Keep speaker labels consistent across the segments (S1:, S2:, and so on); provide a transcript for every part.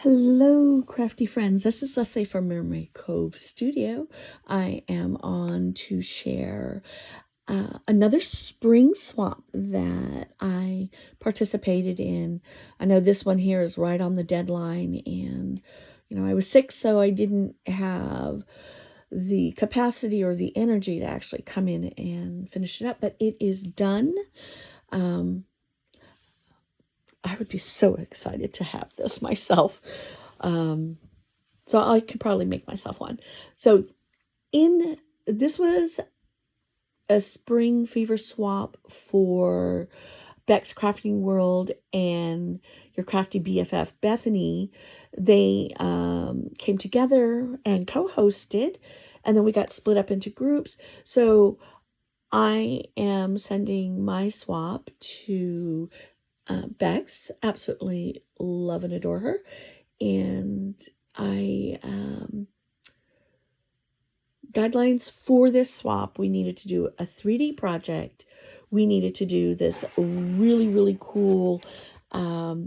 S1: Hello, crafty friends. This is Leslie from Mermaid Cove Studio. I am on to share another spring swap that I participated in. I know this one here is right on the deadline, and I was sick, so I didn't have the capacity or the energy to actually come in and finish it up, but it is done. I would be so excited to have this myself. So I could probably make myself one. So this was a spring fever swap for Beck's Crafting World and your crafty BFF Bethany. They came together and co-hosted, and then we got split up into groups. So I am sending my swap to Bex. Absolutely love and adore her. And I guidelines for this swap, we needed to do a 3D project. We needed to do this really, really cool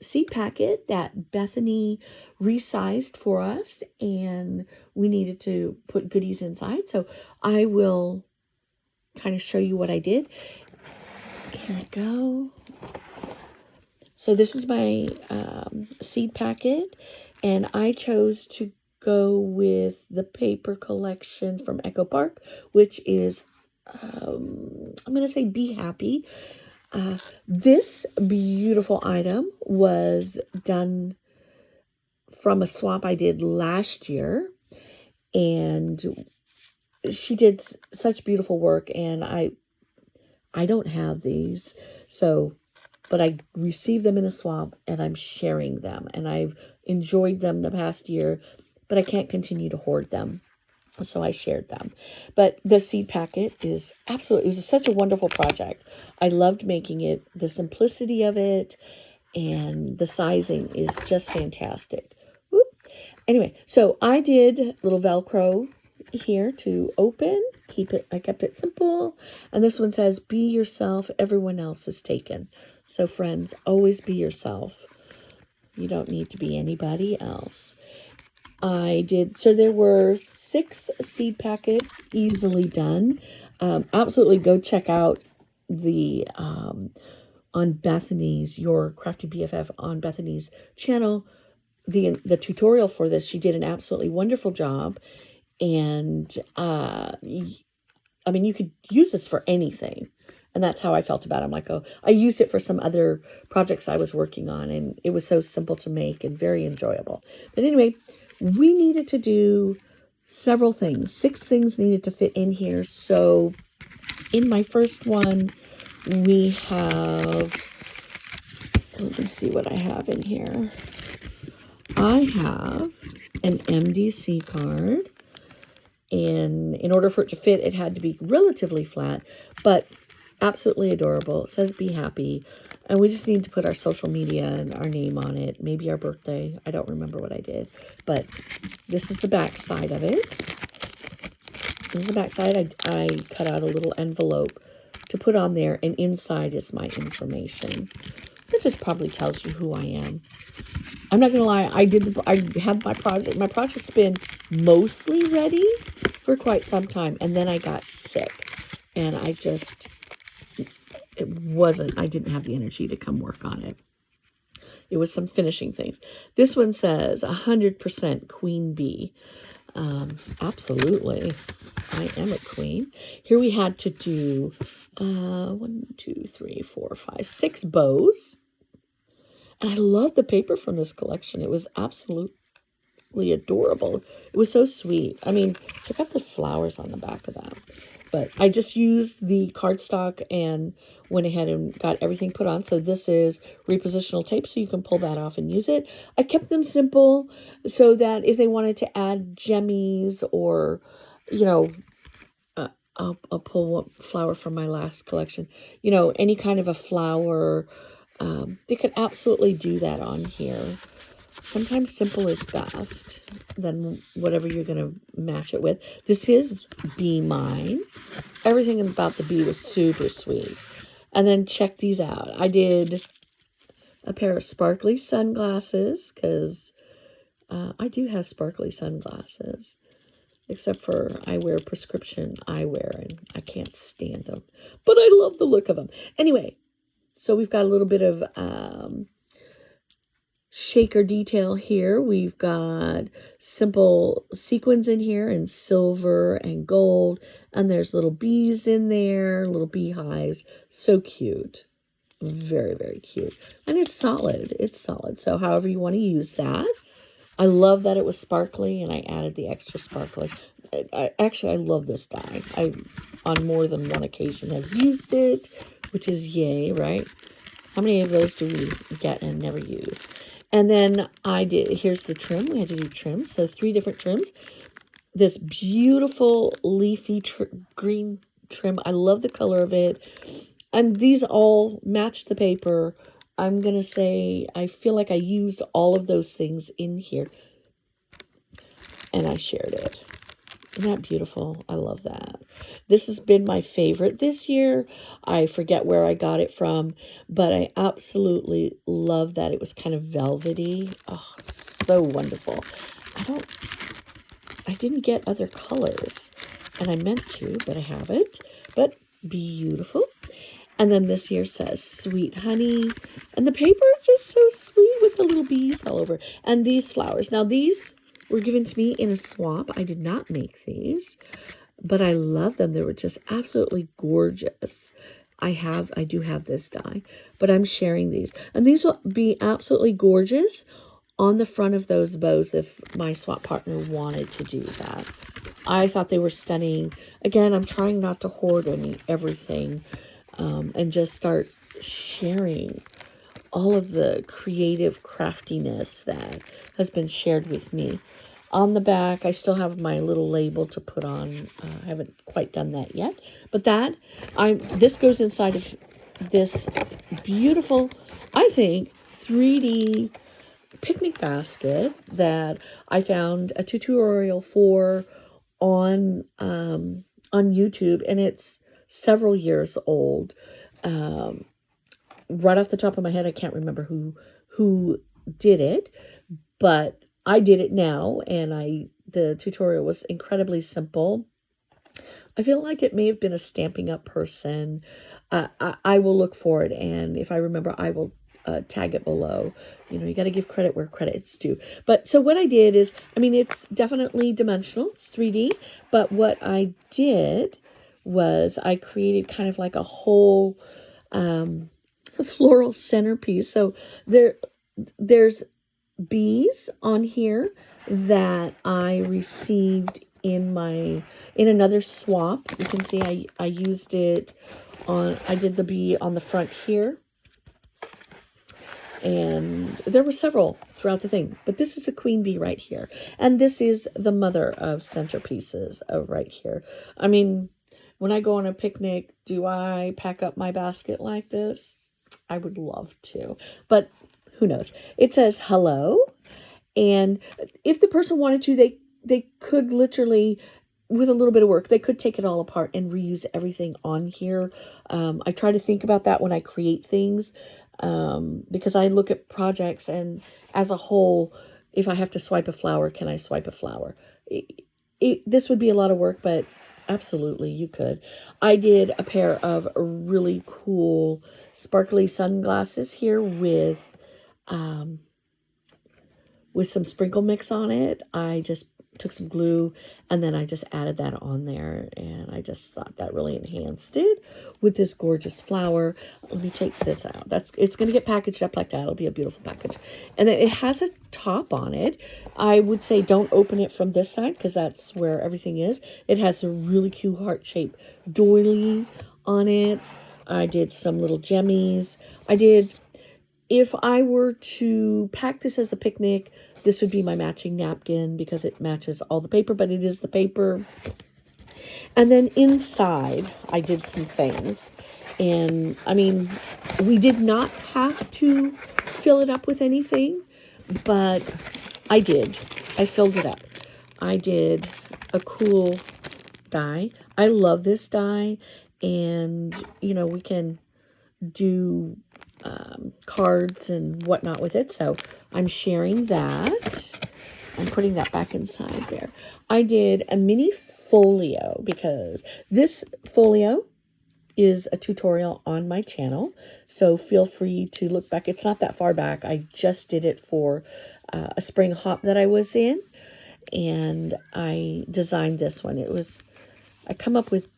S1: seed packet that Bethany resized for us, and we needed to put goodies inside. So I will kind of show you what I did. Here we go. So this is my seed packet, and I chose to go with the paper collection from Echo Park, which is, I'm going to say Be Happy. This beautiful item was done from a swap I did last year, and she did such beautiful work, and I don't have these, but I received them in a swap, and I'm sharing them, and I've enjoyed them the past year, but I can't continue to hoard them, so I shared them. But the seed packet is absolutely, it was such a wonderful project. I loved making it. The simplicity of it and the sizing is just fantastic. Whoop. Anyway, so I did little Velcro here to open. I kept it simple. And this one says, be yourself, everyone else is taken. So friends, always be yourself. You don't need to be anybody else. So there were 6 seed packets, easily done. Absolutely go check out the, on Bethany's, your Crafty BFF on Bethany's channel, the tutorial for this. She did an absolutely wonderful job. And, I mean, you could use this for anything. And that's how I felt about it. I'm like, oh, I used it for some other projects I was working on, and it was so simple to make and very enjoyable. But anyway, we needed to do several things. 6 things needed to fit in here. So in my first one, we have, let me see what I have in here. I have an MDC card. And in order for it to fit, it had to be relatively flat, but absolutely adorable. It says Be Happy. And we just need to put our social media and our name on it. Maybe our birthday. I don't remember what I did. But this is the back side of it. This is the back side. I cut out a little envelope to put on there. And inside is my information. That just probably tells you who I am. I'm not going to lie. I have my project. My project's been mostly ready for quite some time. And then I got sick. And I didn't have the energy to come work on it. It was some finishing things. This one says 100% Queen Bee. Absolutely. I am a queen. Here we had to do 1, 2, 3, 4, 5, 6 bows. And I love the paper from this collection. It was absolutely adorable. It was so sweet. I mean, check out the flowers on the back of that. But I just used the cardstock and went ahead and got everything put on. So this is repositional tape, so you can pull that off and use it. I kept them simple so that if they wanted to add jemmies or, I'll pull one flower from my last collection, any kind of a flower, they could absolutely do that on here. Sometimes simple is best than whatever you're going to match it with. This is Be Mine. Everything about the bee was super sweet. And then check these out. I did a pair of sparkly sunglasses because I do have sparkly sunglasses, except for I wear prescription eyewear and I can't stand them, but I love the look of them. Anyway, so we've got a little bit of shaker detail here. We've got simple sequins in here in silver and gold, and there's little bees in there, little beehives. So cute. Very, very cute. And it's solid. It's solid. So however you want to use that. I love that it was sparkly, and I added the extra sparkly. Actually, I love this die. I, on more than one occasion, have used it, which is yay, right? How many of those do we get and never use? And then I did, here's the trim. We had to do trims. So 3 different trims. This beautiful leafy green trim. I love the color of it. And these all match the paper. I'm going to say I feel like I used all of those things in here. And I shared it. Isn't that beautiful? I love that. This has been my favorite this year. I forget where I got it from, but I absolutely love that it was kind of velvety. Oh, so wonderful. I didn't get other colors, and I meant to, but I haven't. But beautiful. And then this year says Sweet Honey. And the paper is just so sweet with the little bees all over. And these flowers. Now, these were given to me in a swap. I did not make these, but I love them. They were just absolutely gorgeous. I do have this die, but I'm sharing these. And these will be absolutely gorgeous on the front of those bows if my swap partner wanted to do that. I thought they were stunning. Again, I'm trying not to hoard everything and just start sharing all of the creative craftiness that has been shared with me. On the back, I still have my little label to put on. I haven't quite done that yet. But this goes inside of this beautiful, I think, 3D picnic basket that I found a tutorial for on YouTube, and it's several years old. Right off the top of my head, I can't remember who did it, but I did it now, and the tutorial was incredibly simple. I feel like it may have been a Stampin' Up! Person. I will look for it, and if I remember, I will tag it below. You got to give credit where credit's due. But so what I did is, it's definitely dimensional. It's 3D, but what I did was I created kind of like a whole floral centerpiece. So there's bees on here that I received in another swap. You can see I used it I did the bee on the front here. And there were several throughout the thing, but this is the queen bee right here. And this is the mother of centerpieces right here. When I go on a picnic, do I pack up my basket like this? I would love to, but who knows? It says hello. And if the person wanted to, they could literally, with a little bit of work, they could take it all apart and reuse everything on here. I try to think about that when I create things, because I look at projects and as a whole, if I have to swipe a flower, can I swipe a flower? This would be a lot of work, but absolutely you could. I did a pair of really cool sparkly sunglasses here with some sprinkle mix on it. I just took some glue and then I just added that on there, and I just thought that really enhanced it with this gorgeous flower. Let me take this out. It's going to get packaged up like that. It'll be a beautiful package. And then it has a top on it. I would say don't open it from this side because that's where everything is. It has a really cute heart-shaped doily on it. I did some little gemmies. If I were to pack this as a picnic, this would be my matching napkin because it matches all the paper, but it is the paper. And then inside, I did some things. And, we did not have to fill it up with anything, but I did. I filled it up. I did a cool die. I love this die. And, we can do cards and whatnot with it. So I'm sharing that. I'm putting that back inside there. I did a mini folio because this folio is a tutorial on my channel. So feel free to look back. It's not that far back. I just did it for a spring hop that I was in. And I designed this one. I come up with,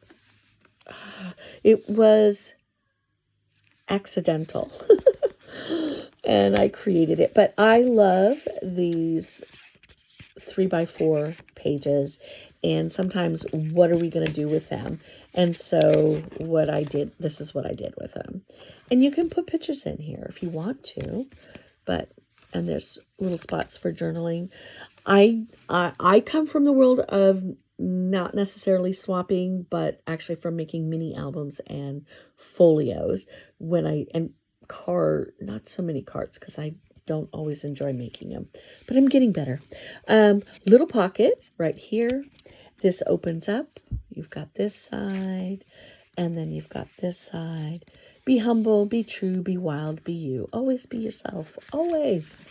S1: it was accidental. And I created it. But I love these 3x4 pages, and sometimes what are we going to do with them? And so this is what I did with them. And you can put pictures in here if you want to, and there's little spots for journaling. I come from the world of not necessarily swapping, but actually from making mini albums and folios not so many cards because I don't always enjoy making them, but I'm getting better. Little pocket right here. This opens up. You've got this side, and then you've got this side. Be humble, be true, be wild, be you. Always be yourself. Always.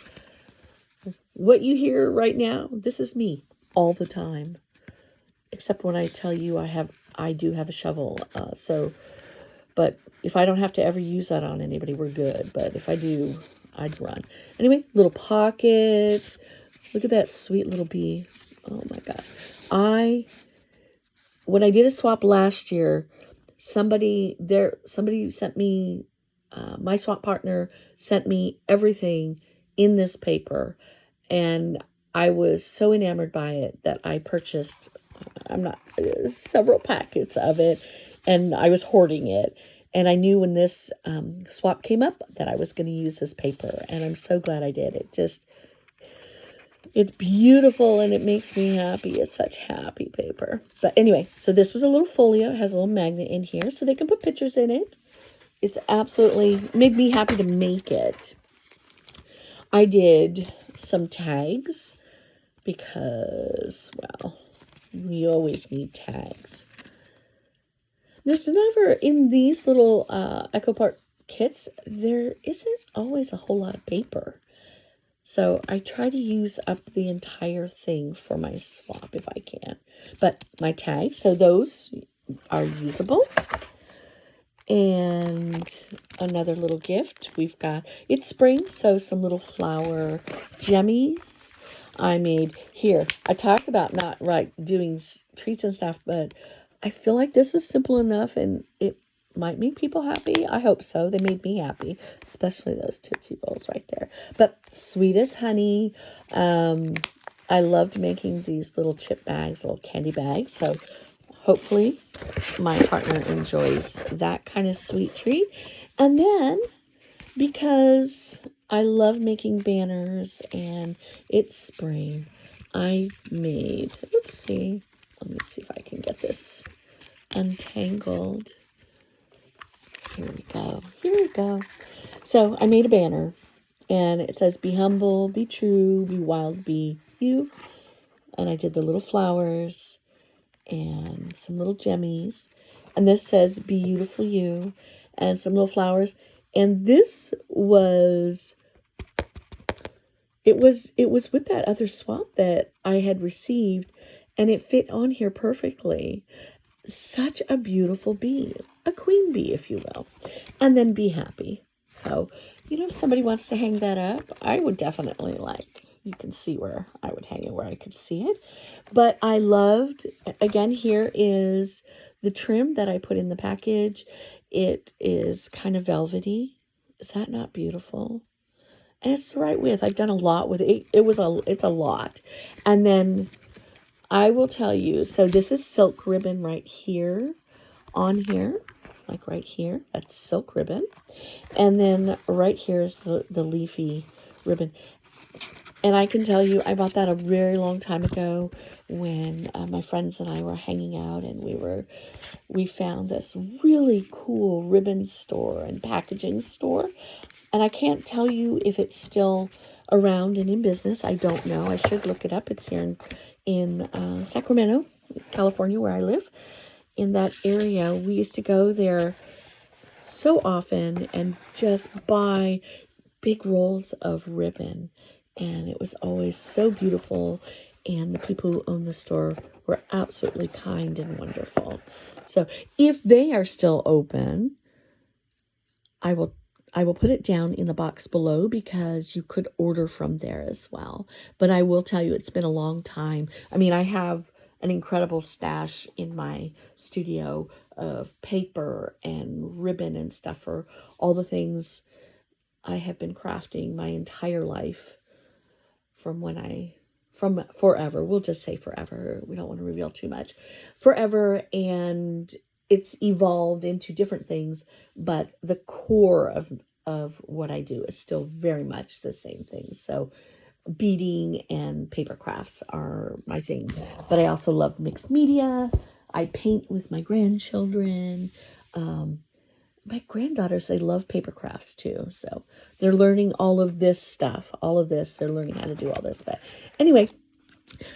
S1: What you hear right now, this is me all the time. Except when I tell you I do have a shovel. But if I don't have to ever use that on anybody, we're good. But if I do, I'd run. Anyway, little pockets. Look at that sweet little bee. Oh my God. When I did a swap last year, somebody sent me, my swap partner sent me everything in this paper. And I was so enamored by it that I purchased several packets of it, and I was hoarding it. And I knew when this swap came up that I was going to use this paper, and I'm so glad I did. It's beautiful, and it makes me happy. It's such happy paper. But anyway, so this was a little folio. It has a little magnet in here, so they can put pictures in it. It's absolutely made me happy to make it. I did some tags because, well, we always need tags. There's never, in these little EcoPark kits, there isn't always a whole lot of paper. So I try to use up the entire thing for my swap if I can. But my tags, so those are usable. And another little gift we've got, it's spring, so some little flower jemmies I made here. I talked about not doing treats and stuff, but I feel like this is simple enough and it might make people happy. I hope so. They made me happy, especially those Tootsie Rolls right there. But sweet as honey. I loved making these little chip bags, little candy bags. So hopefully my partner enjoys that kind of sweet treat. And then, because I love making banners and it's spring, I made, oopsie, let me see if I can get this untangled. Here we go. Here we go. So I made a banner, and it says, be humble, be true, be wild, be you. And I did the little flowers and some little jemmies. And this says, be beautiful you, and some little flowers. And this was, it was with that other swap that I had received, and it fit on here perfectly. Such a beautiful bee, a queen bee, if you will. And then be happy. So, if somebody wants to hang that up, I would definitely you can see where I would hang it, where I could see it. But I loved, again, here is the trim that I put in the package. It is kind of velvety. Is that not beautiful? And it's the right width. I've done a lot with it. It's a lot. And then I will tell you, so this is silk ribbon right here, on here, like right here. That's silk ribbon. And then right here is the leafy ribbon. And I can tell you, I bought that a very long time ago when my friends and I were hanging out, and we found this really cool ribbon store and packaging store. And I can't tell you if it's still around and in business. I don't know. I should look it up. It's here in Sacramento, California, where I live. In that area, we used to go there so often and just buy big rolls of ribbon. and it was always so beautiful. And the people who own the store were absolutely kind and wonderful. So if they are still open, I will put it down in the box below because you could order from there as well. But I will tell you, it's been a long time. I mean, I have an incredible stash in my studio of paper and ribbon and stuff for all the things I have been crafting my entire life from forever. We'll just say forever. We don't want to reveal too much. Forever, and it's evolved into different things, but the core of what I do is still very much the same thing. So beading and paper crafts are my things, but I also love mixed media. I paint with my grandchildren. My granddaughters, they love paper crafts too. So they're learning all of this stuff, all of this. They're learning how to do all this. But anyway,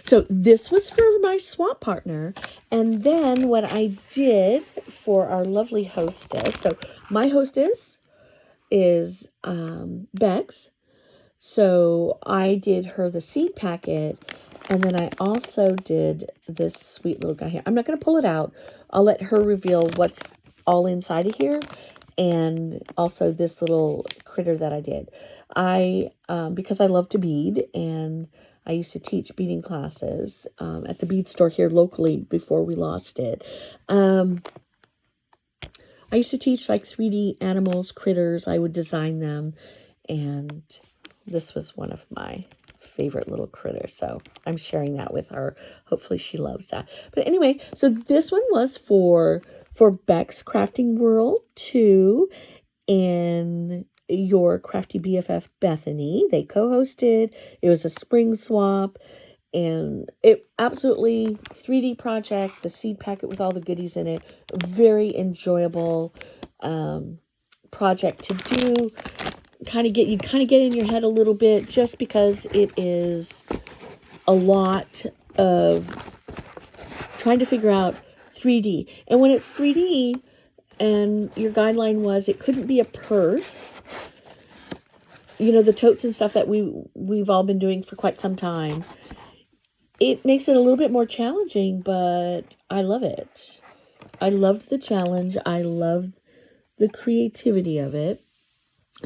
S1: so this was for my swap partner. And then what I did for our lovely hostess. So my hostess is Bex. So I did her the seed packet. And then I also did this sweet little guy here. I'm not going to pull it out. I'll let her reveal what's all inside of here, and also this little critter that I did. Because I love to bead, and I used to teach beading classes at the bead store here locally before we lost it. I used to teach like 3D animals, critters. I would design them, and this was one of my favorite little critters. So I'm sharing that with her. Hopefully she loves that. But anyway, so this one was for Beck's Crafting World 2 and your Crafty BFF Bethany. They co-hosted. It was a spring swap. And it absolutely 3D project, the seed packet with all the goodies in it. Very enjoyable project to do. Kind of get in your head a little bit, just because it is a lot of trying to figure out 3D. And when it's 3D and your guideline was it couldn't be a purse, you know, the totes and stuff that we've all been doing for quite some time, it makes it a little bit more challenging, but I love it. I loved the challenge. I loved the creativity of it.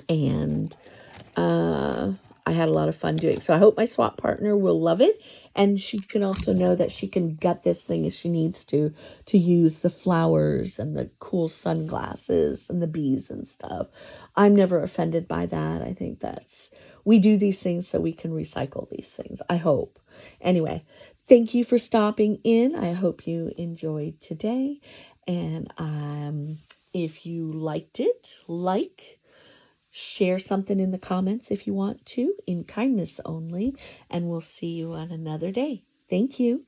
S1: And I had a lot of fun doing it. So I hope my swap partner will love it. And she can also know that she can gut this thing if she needs to use the flowers and the cool sunglasses and the bees and stuff. I'm never offended by that. I think we do these things so we can recycle these things, I hope. Anyway, thank you for stopping in. I hope you enjoyed today. And if you liked it, share something in the comments if you want to, in kindness only, and we'll see you on another day. Thank you.